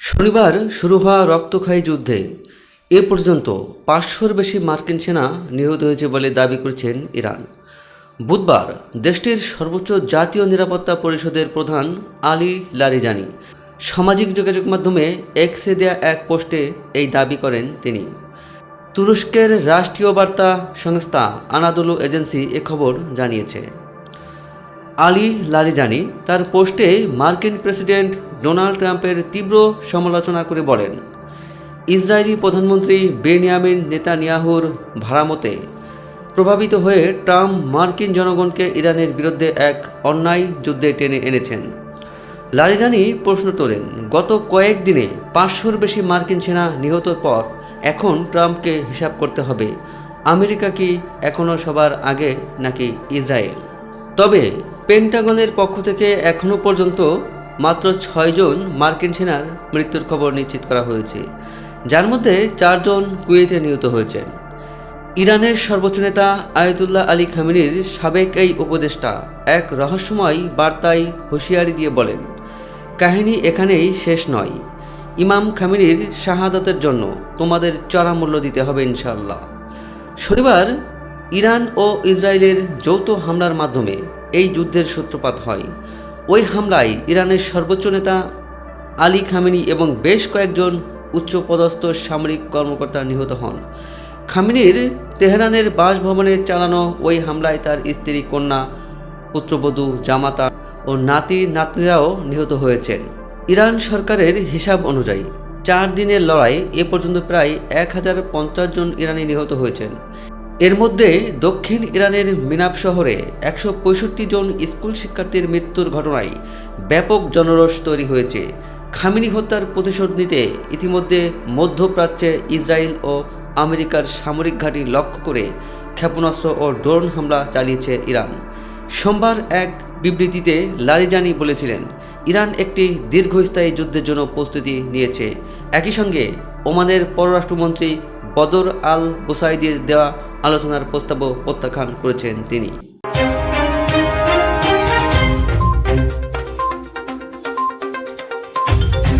শনিবার শুরু হওয়া রক্তক্ষয়ী যুদ্ধে এ পর্যন্ত ৫০০-র বেশি মার্কিন সেনা নিহত হয়েছে বলে দাবি করেছেন ইরান। বুধবার দেশটির সর্বোচ্চ জাতীয় নিরাপত্তা পরিষদের প্রধান আলী লারিজানি সামাজিক যোগাযোগ মাধ্যমে এক্সে দেয়া এক পোস্টে এই দাবি করেন তিনি। তুরস্কের রাষ্ট্রীয় বার্তা সংস্থা আনাদোলু এজেন্সি এ খবর জানিয়েছে। আলী লারিজানি তার পোস্টে মার্কিন প্রেসিডেন্ট ডোনাল্ড ট্রাম্পের তীব্র সমালোচনা করে বলেন, ইসরায়েলি প্রধানমন্ত্রী বেনিয়ামিন নেতানিয়াহুর ভাড়ামতে প্রভাবিত হয়ে ট্রাম্প মার্কিন জনগণকে ইরানের বিরুদ্ধে এক অন্যায় যুদ্ধে টেনে এনেছেন। লারিজানি প্রশ্ন তোলেন, গত কয়েকদিনে ৫০০-র বেশি মার্কিন সেনা নিহতর পর এখন ট্রাম্পকে হিসাব করতে হবে, আমেরিকা কি এখনও সবার আগে নাকি ইসরায়েল? তবে পেন্টাগনের পক্ষ থেকে এখনও পর্যন্ত মাত্র ৬ জন মার্কিন সেনার মৃত্যুর খবর নিশ্চিত করা হয়েছে, যার মধ্যে ৪ জন কুয়েতে নিহত হয়েছেন। ইরানের সর্বোচ্চ নেতা আয়াতুল্লাহ আলী খামেনির সাবেক এই উপদেষ্টা এক রহস্যময় বার্তায় হুঁশিয়ারি দিয়ে বলেন, কাহিনী এখানেই শেষ নয়, ইমাম খামেনির শাহাদাতের জন্য তোমাদের চড়া মূল্য দিতে হবে ইনশাআল্লাহ। শনিবার ইরান ও ইসরায়েলের যৌথ হামলার মাধ্যমে এই যুদ্ধের সূত্রপাত হয়। ওই হামলায় ইরানের সর্বোচ্চ নেতা আলী খামেনি এবং বেশ কয়েকজন উচ্চপদস্থ সামরিক কর্মকর্তা নিহত হন। খামেনির তেহরানের বাসভবনে চালানো ওই হামলায় তার স্ত্রী, কন্যা, পুত্রবধূ, জামাতা ও নাতি নাতনিরাও নিহত হয়েছেন। ইরান সরকারের হিসাব অনুযায়ী 4 দিনের লড়াই এ পর্যন্ত প্রায় 1050 জন ইরানি নিহত হয়েছেন। এর মধ্যে দক্ষিণ ইরানের মিনাব শহরে 165 জন স্কুল শিক্ষার্থীর মৃত্যুর ঘটনায় ব্যাপক জনরোষ তৈরি হয়েছে। খামেনি হত্যার প্রতিশোধ নিতে ইতিমধ্যে মধ্যপ্রাচ্যে ইসরায়েল ও আমেরিকার সামরিক ঘাঁটি লক্ষ্য করে ক্ষেপণাস্ত্র ও ড্রোন হামলা চালিয়েছে ইরান। সোমবার এক বিবৃতিতে লারিজানি বলেছিলেন, ইরান একটি দীর্ঘস্থায়ী যুদ্ধের জন্য প্রস্তুতি নিয়েছে। একই সঙ্গে ওমানের পররাষ্ট্রমন্ত্রী বদর আল বুসাইদির দেওয়া আলোচনার প্রস্তাবও প্রত্যাখ্যান করেছেন তিনি।